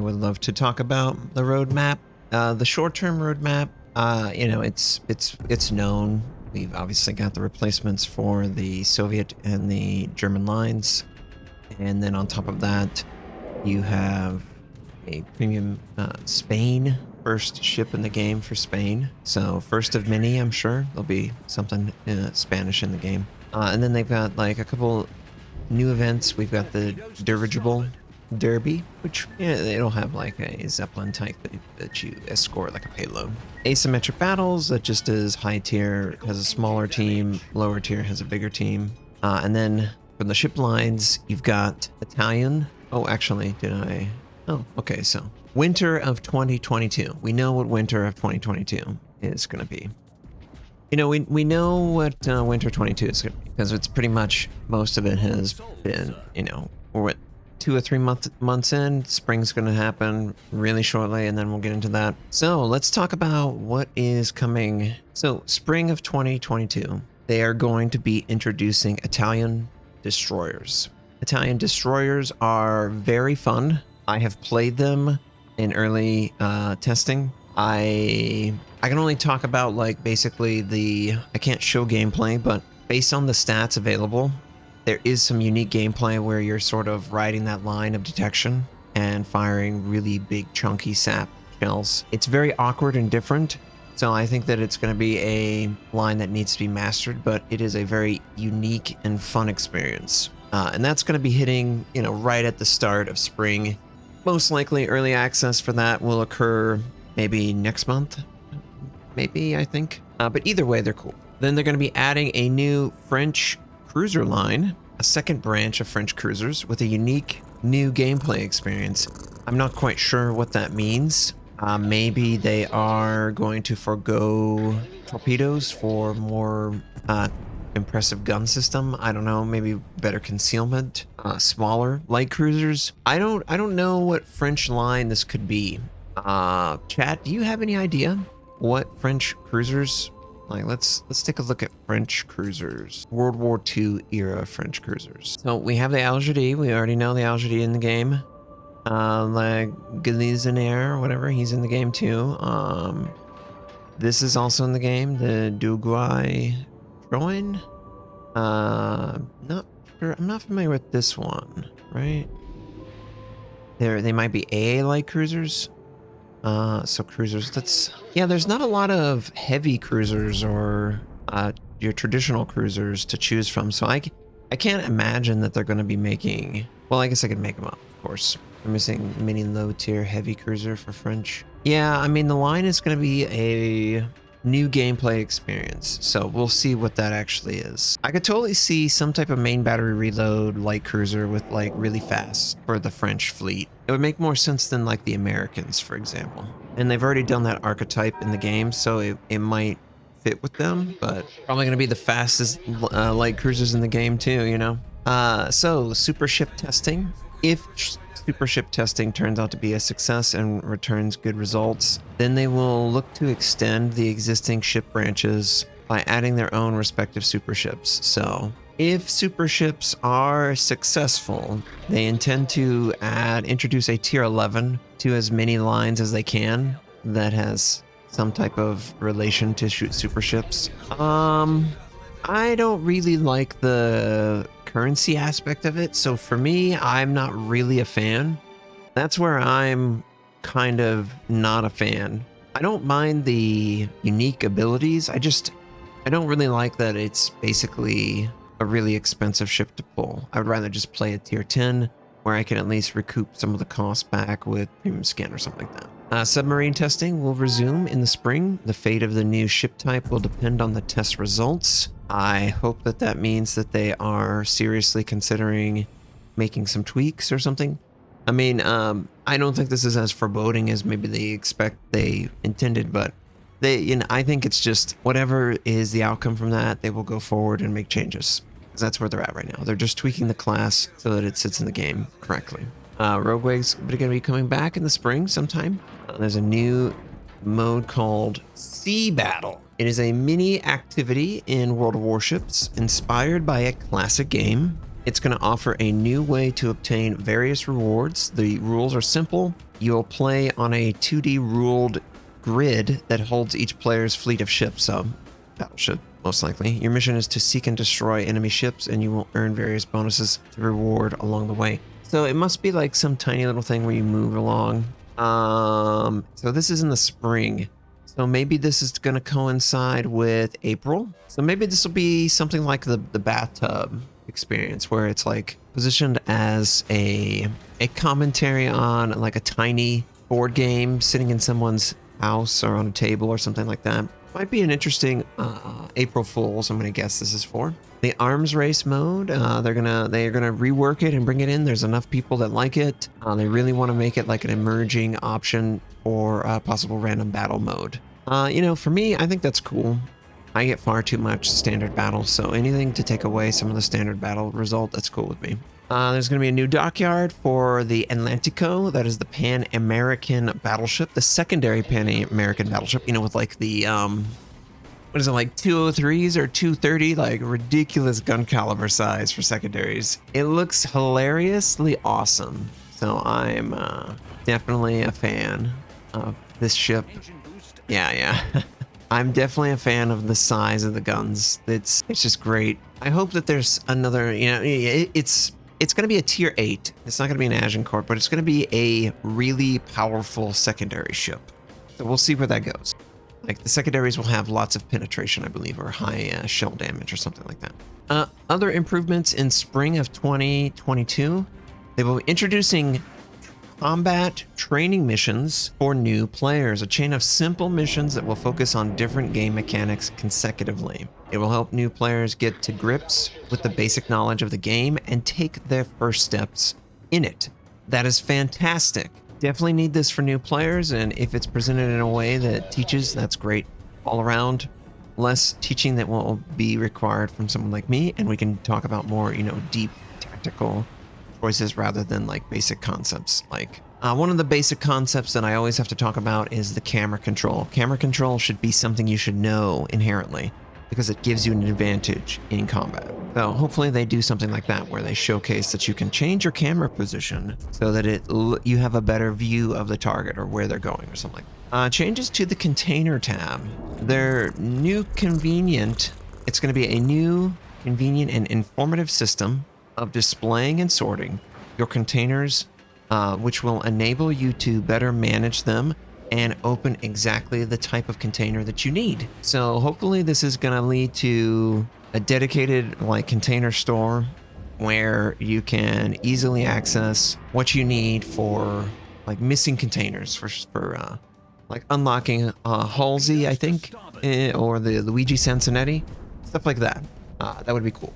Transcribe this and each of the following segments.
would love to talk about the roadmap. The short-term roadmap, you know, it's known. We've obviously got the replacements for the Soviet and the German lines. And then on top of that, you have a premium Spain first ship in the game for Spain. So first of many, I'm sure. There'll be something Spanish in the game. And then they've got like a couple new events. We've got the dirigible derby, which it'll have like a Zeppelin type that you escort like a payload. Asymmetric battles that just is high tier has a smaller team, lower tier has a bigger team. And then for the ship lines, you've got Italian. Oh, actually, did I? Oh, okay. So winter of 2022. We know what winter of 2022 is going to be. You know, we know what winter 22 is going to be because it's pretty much most of it has been, you know, we're what, 2 or 3 months in. Spring's going to happen really shortly, and then we'll get into that. So let's talk about what is coming. So spring of 2022, they are going to be introducing Italian destroyers. Italian destroyers are very fun. I have played them in early testing. I can only talk about like basically I can't show gameplay, but based on the stats available, there is some unique gameplay where you're sort of riding that line of detection and firing really big chunky sap shells. It's very awkward and different. So I think that it's going to be a line that needs to be mastered, but it is a very unique and fun experience. And that's going to be hitting, you know, right at the start of spring. Most likely early access for that will occur maybe next month. Maybe, I think. But either way, they're cool. Then they're going to be adding a new French cruiser line, a second branch of French cruisers with a unique new gameplay experience. I'm not quite sure what that means. Maybe they are going to forego torpedoes for more impressive gun system. I don't know. Maybe better concealment, smaller light cruisers. I don't know what French line this could be. Chat, do you have any idea what French cruisers? Like, let's take a look at French cruisers. World War II era French cruisers. So we have the Algérie. We already know the Algérie in the game. Like Galizier or whatever, he's in the game too. This is also in the game. The Douguay Troin. Not sure. I'm not familiar with this one. Right? They might be AA light cruisers. So cruisers, yeah, there's not a lot of heavy cruisers or your traditional cruisers to choose from. So I can't imagine that they're going to be making, well, I guess I could make them up, of course. I'm missing mini low tier heavy cruiser for French. Yeah, I mean, the line is going to be a new gameplay experience. So we'll see what that actually is. I could totally see some type of main battery reload light cruiser with like really fast for the French fleet. It would make more sense than like the Americans, for example. And they've already done that archetype in the game, so it might fit with them, but probably going to be the fastest light cruisers in the game too, you know? So super ship testing. If super ship testing turns out to be a success and returns good results, then they will look to extend the existing ship branches by adding their own respective super ships. So if super ships are successful, they intend to introduce a tier 11 to as many lines as they can that has some type of relation to shoot super ships. I don't really like the currency aspect of it, so for me, I'm not really a fan. That's where I'm kind of not a fan. I don't mind the unique abilities. I don't really like that it's basically a really expensive ship to pull. I would rather just play a tier 10 where I can at least recoup some of the costs back with premium skin or something like that. Submarine testing will resume in the spring. The fate of the new ship type will depend on the test results. I hope that means that they are seriously considering making some tweaks or something. I mean, I don't think this is as foreboding as maybe they intended, but I think it's just whatever is the outcome from that, they will go forward and make changes. Because that's where they're at right now. They're just tweaking the class so that it sits in the game correctly. Rogue Wave's going to be coming back in the spring sometime. There's a new mode called Sea Battle. It is a mini activity in World of Warships inspired by a classic game. It's going to offer a new way to obtain various rewards. The rules are simple. You'll play on a 2D ruled grid that holds each player's fleet of ships, so battleship most likely. Your mission is to seek and destroy enemy ships, and you will earn various bonuses to reward along the way. So it must be like some tiny little thing where you move along. So this is in the spring. So maybe this is going to coincide with April. So maybe this will be something like the bathtub experience, where it's like positioned as a commentary on like a tiny board game sitting in someone's house or on a table or something like that. Might be an interesting April Fools. I'm gonna guess this is for the arms race mode. They're gonna rework it and bring it in. There's enough people that like it. They really want to make it like an emerging option for possible random battle mode. You know, for me, I think that's cool. I get far too much standard battle, so anything to take away some of the standard battle result, that's cool with me. There's going to be a new dockyard for the Atlantico. That is the Pan-American battleship, the secondary Pan-American battleship, you know, with like the, what is it, like 203s or 230, like ridiculous gun caliber size for secondaries. It looks hilariously awesome. So I'm definitely a fan of this ship. Yeah. I'm definitely a fan of the size of the guns. It's just great. I hope that there's another, you know, it's going to be a tier 8. It's not going to be an Agincourt, but it's going to be a really powerful secondary ship. So we'll see where that goes. Like the secondaries will have lots of penetration, I believe, or high shell damage or something like that. Other improvements in spring of 2022. They will be introducing combat training missions for new players, a chain of simple missions that will focus on different game mechanics consecutively. It will help new players get to grips with the basic knowledge of the game and take their first steps in it. That is fantastic. Definitely need this for new players, and if it's presented in a way that teaches, that's great. All around, less teaching that will be required from someone like me, and we can talk about more, you know, deep tactical choices rather than like basic concepts. Like one of the basic concepts that I always have to talk about is the camera control. Camera control should be something you should know inherently because it gives you an advantage in combat. So hopefully they do something like that where they showcase that you can change your camera position so that you have a better view of the target or where they're going or something. Changes to the container tab. They're new convenient. It's going to be a new convenient and informative system of displaying and sorting your containers, which will enable you to better manage them and open exactly the type of container that you need. So hopefully this is going to lead to a dedicated like container store where you can easily access what you need for like missing containers for like unlocking Halsey, I think, or the Luigi Sansonetti, stuff like that. That would be cool.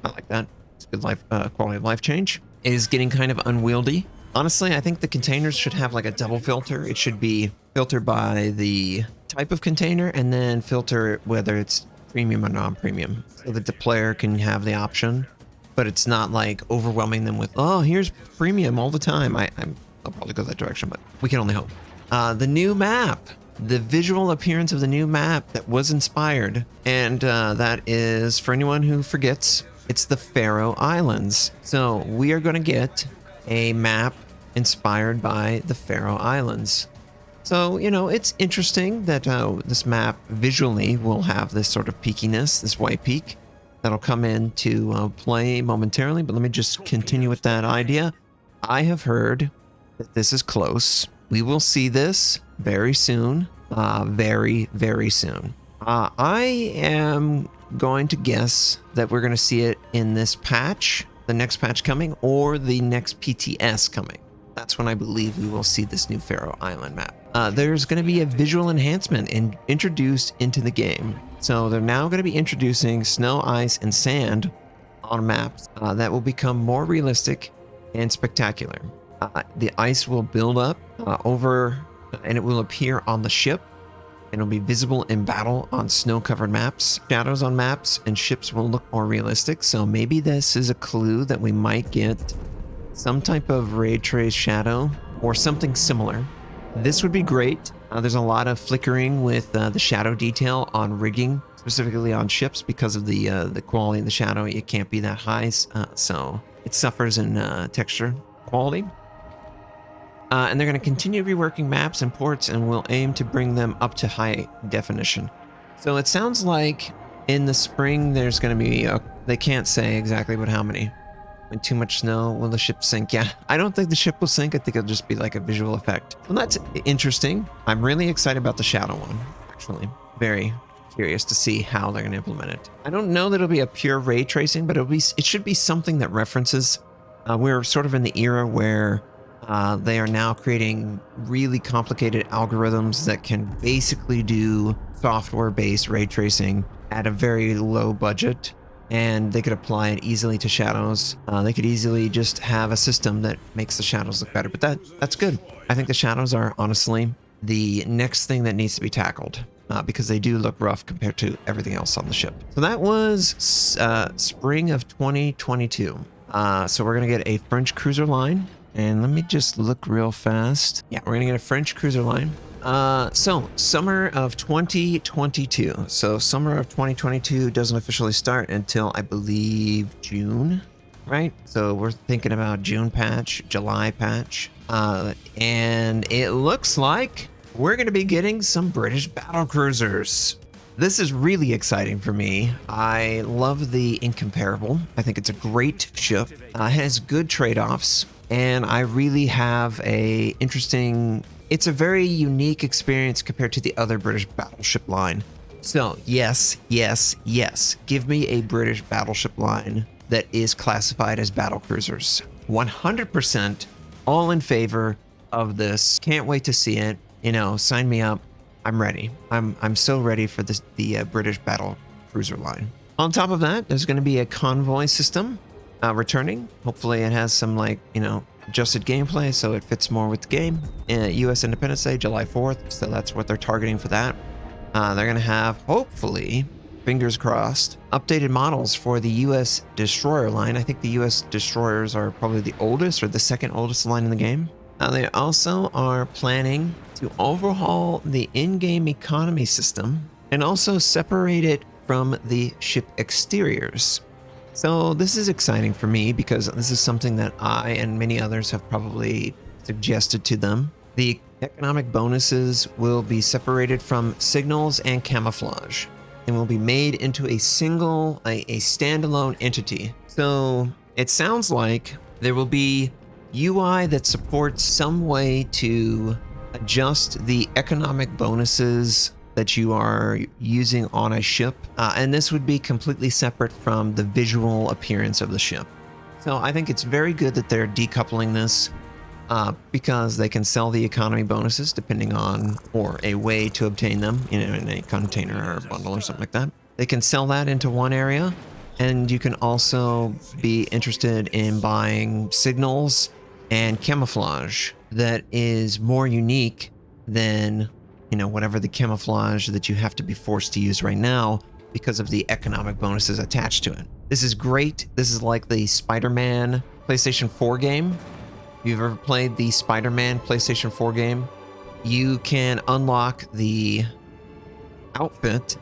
I like that. It's a good life quality of life change. It is getting kind of unwieldy. Honestly, I think the containers should have like a double filter. It should be filtered by the type of container and then filter whether it's premium or non-premium, so that the player can have the option, but it's not like overwhelming them with, oh, here's premium all the time. I'll probably go that direction, but we can only hope. The new map, the visual appearance of the new map that was inspired, and that is, for anyone who forgets, it's the Pharaoh Islands. So we are going to get a map inspired by the Pharaoh Islands. So, you know, it's interesting that this map visually will have this sort of peakiness, this white peak that'll come into play momentarily. But let me just continue with that idea. I have heard that this is close. We will see this very soon, very, very soon. I am going to guess that we're going to see it in this patch, the next patch coming, or the next PTS coming. That's when I believe we will see this new Pharaoh Island map. There's going to be a visual enhancement introduced into the game. So they're now going to be introducing snow, ice, and sand on maps that will become more realistic and spectacular. The ice will build up over, and it will appear on the ship. And it'll be visible in battle on snow-covered maps. Shadows on maps and ships will look more realistic. So maybe this is a clue that we might get some type of ray trace shadow or something similar. This would be great. There's a lot of flickering with the shadow detail on rigging, specifically on ships, because of the quality of the shadow. It can't be that high, so it suffers in texture quality. And they're going to continue reworking maps and ports, and will aim to bring them up to high definition. So it sounds like in the spring there's going to be they can't say exactly, but how many. When too much snow, will the ship sink? Yeah, I don't think the ship will sink. I think it'll just be like a visual effect. Well, that's interesting. I'm really excited about the shadow one, actually. Very curious to see how they're going to implement it. I don't know that it'll be a pure ray tracing, but it should be something that references. We're sort of in the era where they are now creating really complicated algorithms that can basically do software-based ray tracing at a very low budget. And they could apply it easily to shadows. They could easily just have a system that makes the shadows look better. But that's good. I think the shadows are honestly the next thing that needs to be tackled, because they do look rough compared to everything else on the ship. So that was spring of 2022. So we're gonna get a French cruiser line. And let me just look real fast. Yeah, we're gonna get a French cruiser line. So summer of 2022. So summer of 2022 doesn't officially start until I believe June, right? So we're thinking about June patch, July patch. And it looks like we're going to be getting some British Battlecruisers. This is really exciting for me. I love the Incomparable. I think it's a great ship. It has good trade-offs, and I really have a interesting... It's a very unique experience compared to the other British battleship line. So yes, yes, yes. Give me a British battleship line that is classified as battlecruisers. 100% all in favor of this. Can't wait to see it. You know, sign me up. I'm ready. I'm so ready for this, the British battlecruiser line. On top of that, there's going to be a convoy system returning. Hopefully it has some, like, you know, adjusted gameplay so it fits more with the game. US Independence Day, July 4th, so that's what they're targeting for that. They're gonna have, hopefully, fingers crossed, updated models for the US destroyer line. I think the US destroyers are probably the oldest or the second oldest line in the game. They also are planning to overhaul the in-game economy system and also separate it from the ship exteriors. So this is exciting for me because this is something that I and many others have probably suggested to them. The economic bonuses will be separated from signals and camouflage and will be made into a single, a standalone entity. So it sounds like there will be UI that supports some way to adjust the economic bonuses that you are using on a ship, and this would be completely separate from the visual appearance of the ship. So I think it's very good that they're decoupling this, because they can sell the economy bonuses depending on, or a way to obtain them, you know, in a container or a bundle or something like that. They can sell that into one area, and you can also be interested in buying signals and camouflage that is more unique than, you know, whatever the camouflage that you have to be forced to use right now because of the economic bonuses attached to it. This is great. This is like the Spider-Man PlayStation 4 game. If you've ever played the Spider-Man PlayStation 4 game, you can unlock the outfit,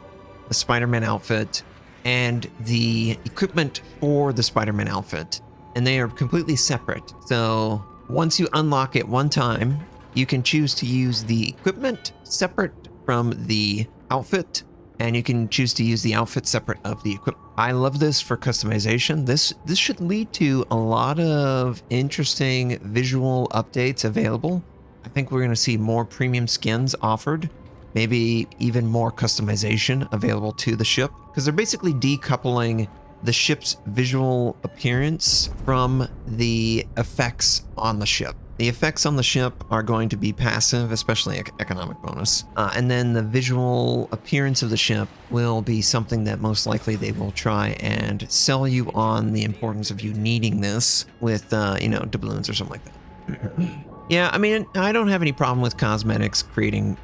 the Spider-Man outfit, and the equipment for the Spider-Man outfit, and they are completely separate. So once you unlock it one time, you can choose to use the equipment separate from the outfit, and you can choose to use the outfit separate of the equipment. I love this for customization. This should lead to a lot of interesting visual updates available. I think we're going to see more premium skins offered, maybe even more customization available to the ship, because they're basically decoupling the ship's visual appearance from the effects on the ship. The effects on the ship are going to be passive, especially economic bonus. And then the visual appearance of the ship will be something that most likely they will try and sell you on the importance of you needing this with, you know, doubloons or something like that. Yeah, I mean, I don't have any problem with cosmetics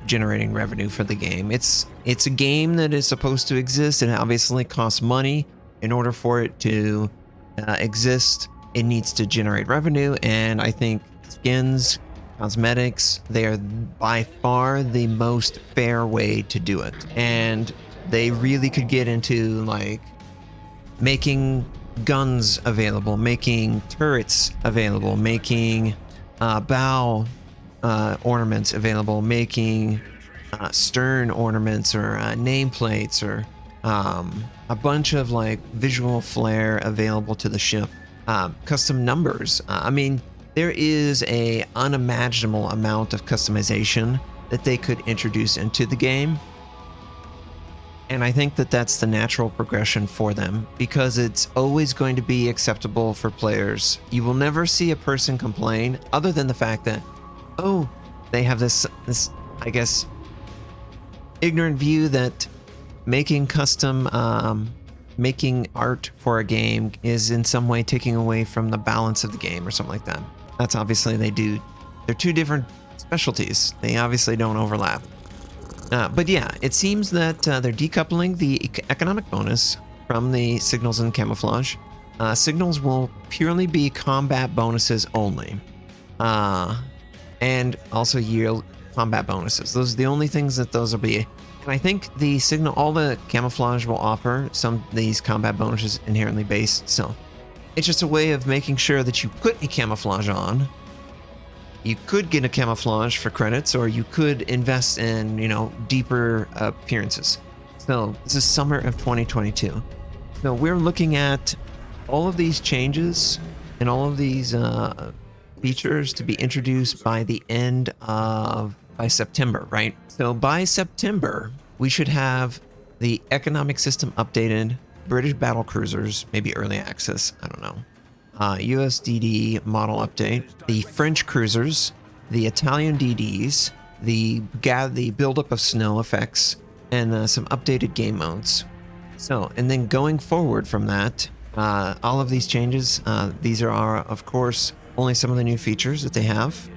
generating revenue for the game. It's a game that is supposed to exist, and obviously costs money. In order for it to exist, it needs to generate revenue, and I think skins, cosmetics. They are by far the most fair way to do it. And they really could get into like making guns available, making turrets available, making bow ornaments available, making stern ornaments or nameplates or a bunch of like visual flair available to the ship. Custom numbers. I mean, there is a unimaginable amount of customization that they could introduce into the game. And I think that that's the natural progression for them because it's always going to be acceptable for players. You will never see a person complain other than the fact that, oh, they have this I guess, ignorant view that making making art for a game is in some way taking away from the balance of the game or something like that. That's obviously they're two different specialties. They obviously don't overlap. But yeah, it seems that they're decoupling the economic bonus from the signals and camouflage. Signals will purely be combat bonuses only. And also yield combat bonuses. Those are the only things that those will be. And I think the signal, all the camouflage will offer some of these combat bonuses inherently based. So it's just a way of making sure that you put a camouflage on. You could get a camouflage for credits, or you could invest in, you know, deeper appearances. So this is summer of 2022. So we're looking at all of these changes and all of these features to be introduced by the end of by September, right? So by September, we should have the economic system updated, British Battlecruisers, maybe early access, I don't know. USDD model update, the French cruisers, the Italian DDs, the buildup of snow effects, and some updated game modes. So, and then going forward from that, all of these changes, these are, of course, only some of the new features that they have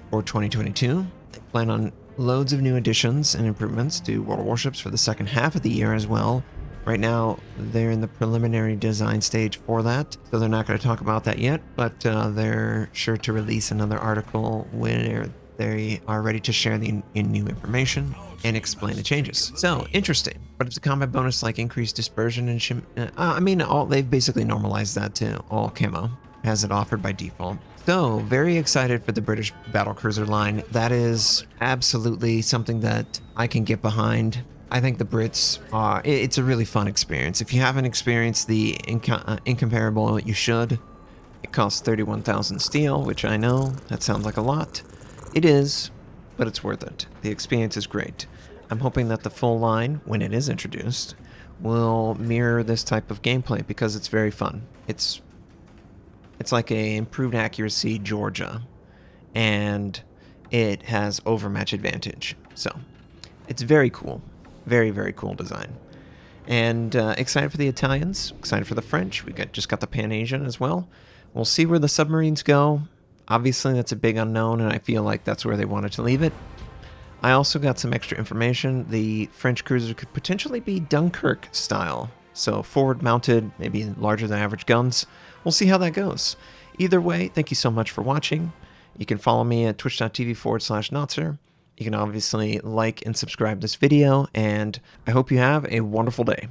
for 2022. They plan on loads of new additions and improvements to World of Warships for the second half of the year as well. Right now, they're in the preliminary design stage for that, so they're not going to talk about that yet, but they're sure to release another article when they are ready to share the new information and explain the changes. So, interesting. But it's a combat bonus like increased dispersion and I mean, they've basically normalized that to all camo, has it offered by default. So, very excited for the British Battlecruiser line. That is absolutely something that I can get behind. I think the Brits are, it's a really fun experience. If you haven't experienced the Incomparable, you should. It costs 31,000 steel, which I know, that sounds like a lot. It is, but it's worth it. The experience is great. I'm hoping that the full line, when it is introduced, will mirror this type of gameplay because it's very fun. It's like a improved accuracy Georgia, and it has overmatch advantage. So it's very cool. Very, very cool design. And excited for the Italians, excited for the French. We just got the Pan-Asian as well. We'll see where the submarines go. Obviously, that's a big unknown, and I feel like that's where they wanted to leave it. I also got some extra information. The French cruiser could potentially be Dunkirk style. So forward-mounted, maybe larger than average guns. We'll see how that goes. Either way, thank you so much for watching. You can follow me at twitch.tv/Notser. You can obviously like and subscribe this video, and I hope you have a wonderful day.